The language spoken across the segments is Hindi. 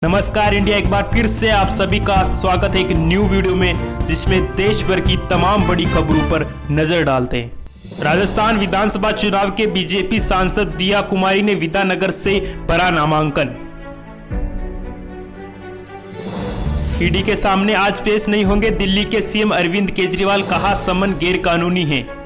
नमस्कार इंडिया, एक बार फिर से आप सभी का स्वागत है एक न्यू वीडियो में, जिसमें देश भर की तमाम बड़ी खबरों पर नजर डालते हैं। राजस्थान विधानसभा चुनाव के बीजेपी सांसद दिया कुमारी ने विद्यानगर से भरा नामांकन। ईडी के सामने आज पेश नहीं होंगे दिल्ली के सीएम अरविंद केजरीवाल, कहा समन गैरकानूनी है।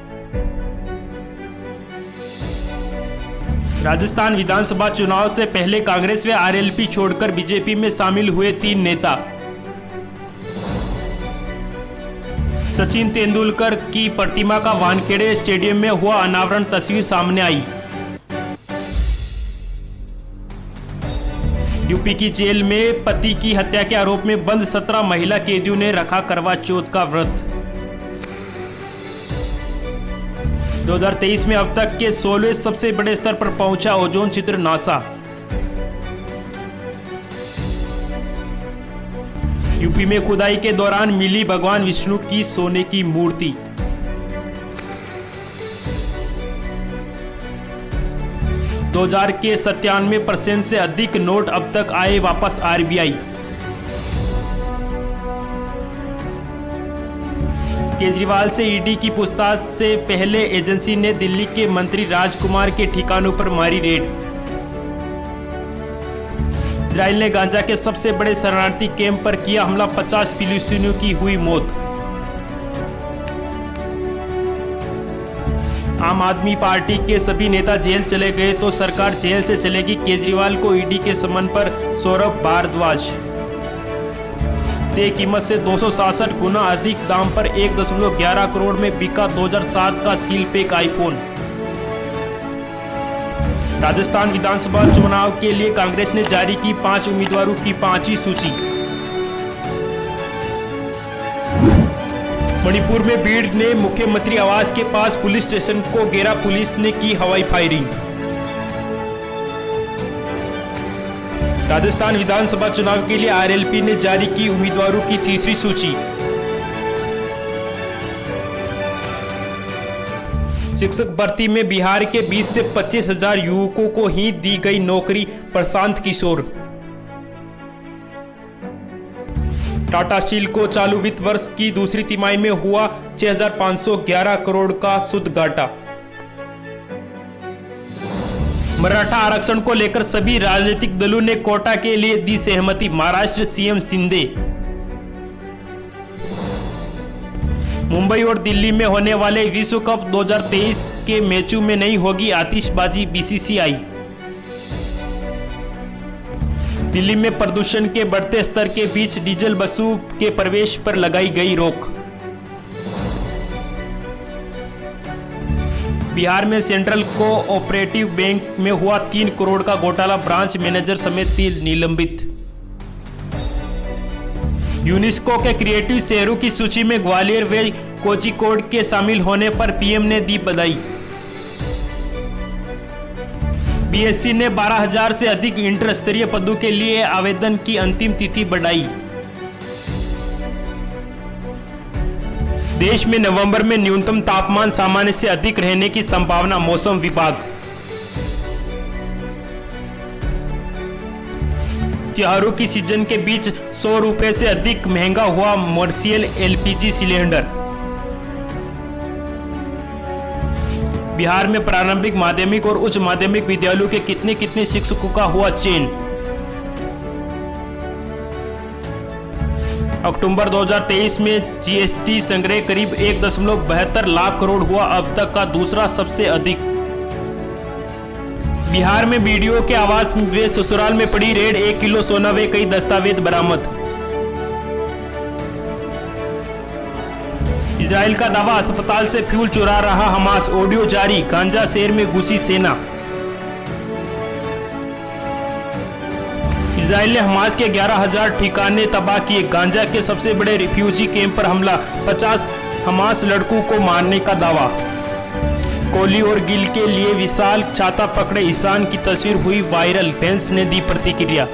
राजस्थान विधानसभा चुनाव से पहले कांग्रेस व आरएलपी छोड़कर बीजेपी में शामिल हुए 3 नेता। सचिन तेंदुलकर की प्रतिमा का वानखेड़े स्टेडियम में हुआ अनावरण, तस्वीर सामने आई। यूपी की जेल में पति की हत्या के आरोप में बंद 17 महिला कैदियों ने रखा करवा चौथ का व्रत। 2023 में अब तक के 16वें सबसे बड़े स्तर पर पहुंचा ओजोन छिद्र नासा। यूपी में खुदाई के दौरान मिली भगवान विष्णु की सोने की मूर्ति। दो 2000 के 97% से अधिक नोट अब तक आए वापस आरबीआई। केजरीवाल से ईडी की पूछताछ से पहले एजेंसी ने दिल्ली के मंत्री राजकुमार के ठिकानों पर मारी रेड। इजराइल ने गाजा के सबसे बड़े शरणार्थी कैंप पर किया हमला, 50 फिलिस्तीनियों की हुई मौत। आम आदमी पार्टी के सभी नेता जेल चले गए तो सरकार जेल से चलेगी, केजरीवाल को ईडी के समन पर सौरभ भारद्वाज। तय कीमत से 267 गुना अधिक दाम पर 1.11 करोड़ में बिका 2007 का सील पैक आईफोन। राजस्थान विधानसभा चुनाव के लिए कांग्रेस ने जारी की 5 उम्मीदवारों की 5वीं सूची। मणिपुर में भीड़ ने मुख्यमंत्री आवास के पास पुलिस स्टेशन को घेरा, पुलिस ने की हवाई फायरिंग। राजस्थान विधानसभा चुनाव के लिए आरएलपी ने जारी की उम्मीदवारों की 3री सूची। शिक्षक भर्ती में बिहार के 20 से 25 हजार युवकों को ही दी गई नौकरी, प्रशांत किशोर। टाटा स्टील को चालू वित्त वर्ष की दूसरी तिमाही में हुआ 6511 करोड़ का शुद्ध घाटा। मराठा आरक्षण को लेकर सभी राजनीतिक दलों ने कोटा के लिए दी सहमति, महाराष्ट्र सीएम शिंदे। मुंबई और दिल्ली में होने वाले विश्व कप 2023 के मैचों में नहीं होगी आतिशबाजी, बीसीसीआई। दिल्ली में प्रदूषण के बढ़ते स्तर के बीच डीजल बसों के प्रवेश पर लगाई गई रोक। बिहार में सेंट्रल कोऑपरेटिव बैंक में हुआ 3 करोड़ का घोटाला, ब्रांच मैनेजर समेत 3 निलंबित। यूनेस्को के क्रिएटिव शहरों की सूची में ग्वालियर व कोझिकोड के शामिल होने पर पीएम ने दी बधाई। बीएससी ने 12,000 से अधिक इंटर स्तरीय पदों के लिए आवेदन की अंतिम तिथि बढ़ाई। देश में नवंबर में न्यूनतम तापमान सामान्य से अधिक रहने की संभावना, मौसम विभाग। त्योहारों की सीजन के बीच 100 रुपए से अधिक महंगा हुआ मर्सियल एलपीजी सिलेंडर। बिहार में प्रारंभिक, माध्यमिक और उच्च माध्यमिक विद्यालयों के कितने शिक्षकों का हुआ चयन। अक्टूबर 2023 में जीएसटी संग्रह करीब 1.72 लाख करोड़ हुआ, अब तक का दूसरा सबसे अधिक। बिहार में बीडीओ के आवास व ससुराल में पड़ी रेड, 1 किलो सोना व कई दस्तावेज बरामद। इजराइल का दावा, अस्पताल से फ्यूल चुरा रहा हमास, ऑडियो जारी, गांजा शहर में घुसी सेना। इजराइल ने हमास के 11,000 ठिकाने तबाह किए, गांजा के सबसे बड़े रिफ्यूजी कैंप पर हमला, 50 हमास लड़कों को मारने का दावा। कोहली और गिल के लिए विशाल छाता पकड़े ईशान की तस्वीर हुई वायरल, फैंस ने दी प्रतिक्रिया।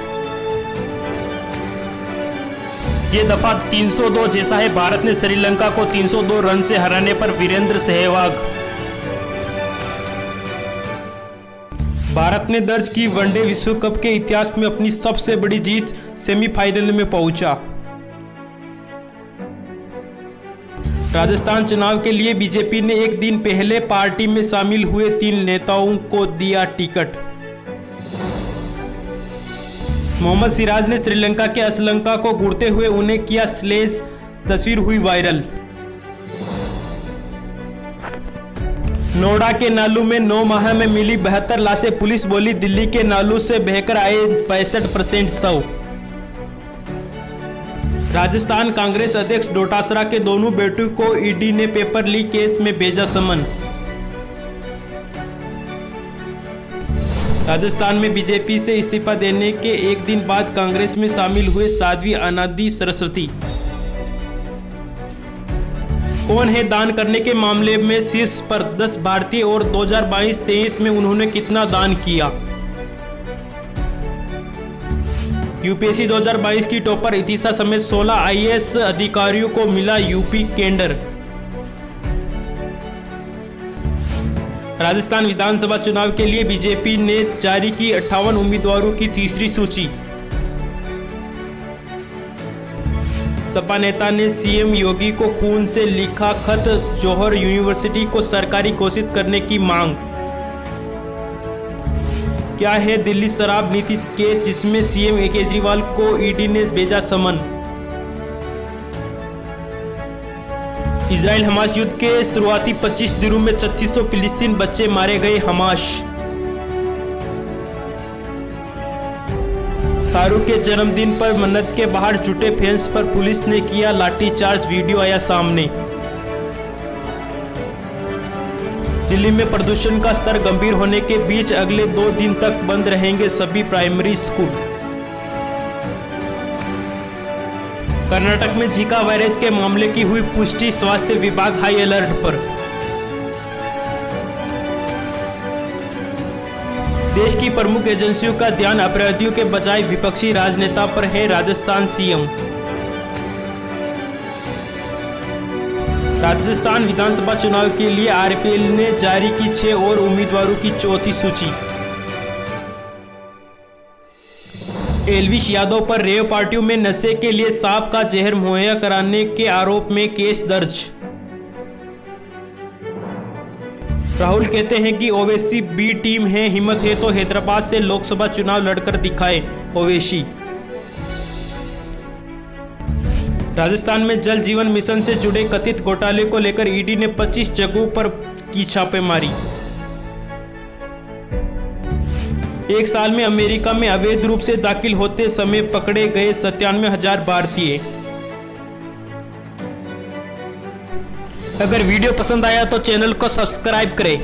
ये दफा 302 जैसा है, भारत ने श्रीलंका को 302 रन से हराने पर वीरेंद्र सहवाग। भारत ने दर्ज की वनडे विश्व कप के इतिहास में अपनी सबसे बड़ी जीत, सेमीफाइनल में पहुंचा। राजस्थान चुनाव के लिए बीजेपी ने एक दिन पहले पार्टी में शामिल हुए 3 नेताओं को दिया टिकट। मोहम्मद सिराज ने श्रीलंका के असलंका को घूरते हुए उन्हें किया स्लेज, तस्वीर हुई वायरल। नोएडा के नालू में 9 माह में मिली 72 लाशें, पुलिस बोली दिल्ली के नालू से बहकर आए 65% शव। राजस्थान कांग्रेस अध्यक्ष डोटासरा के दोनों बेटों को ईडी ने पेपर लीक केस में भेजा समन। राजस्थान में बीजेपी से इस्तीफा देने के एक दिन बाद कांग्रेस में शामिल हुए साध्वी अनादि सरस्वती। कौन है दान करने के मामले में शीर्ष पर 10 भारतीय और 2022-23 में उन्होंने कितना दान किया। यूपीएससी 2022 की टॉपर इतिशा समेत 16 आईएएस अधिकारियों को मिला यूपी कैडर। राजस्थान विधानसभा चुनाव के लिए बीजेपी ने जारी की 58 उम्मीदवारों की तीसरी सूची। सपा नेता ने सीएम योगी को खून से लिखा खत, जौहर यूनिवर्सिटी को सरकारी घोषित करने की मांग। क्या है दिल्ली शराब नीति केस जिसमें सीएम केजरीवाल को ईडी ने भेजा समन। इजराइल हमास युद्ध के शुरुआती 25 दिनों में 3600 फिलिस्तीन बच्चे मारे गए हमास। शाहरुख के जन्मदिन पर मन्नत के बाहर जुटे फैंस पर पुलिस ने किया लाठीचार्ज, वीडियो आया सामने। दिल्ली में प्रदूषण का स्तर गंभीर होने के बीच अगले 2 दिन तक बंद रहेंगे सभी प्राइमरी स्कूल। कर्नाटक में जीका वायरस के मामले की हुई पुष्टि, स्वास्थ्य विभाग हाई अलर्ट पर। देश की प्रमुख एजेंसियों का ध्यान अपराधियों के बजाय विपक्षी राजनेता पर है, राजस्थान सीएम। राजस्थान विधानसभा चुनाव के लिए आरपीएल ने जारी की 6 और उम्मीदवारों की चौथी सूची। एलविश यादव पर रेव पार्टियों में नशे के लिए सांप का जहर मुहैया कराने के आरोप में केस दर्ज। राहुल कहते हैं कि ओवैसी बी टीम है, हिम्मत है तो हैदराबाद से लोकसभा चुनाव लड़कर दिखाए ओवैसी। राजस्थान में जल जीवन मिशन से जुड़े कथित घोटाले को लेकर ईडी ने 25 जगहों पर की छापेमारी। एक साल में अमेरिका में अवैध रूप से दाखिल होते समय पकड़े गए 97,000 भारतीय। अगर वीडियो पसंद आया तो चैनल को सब्सक्राइब करें।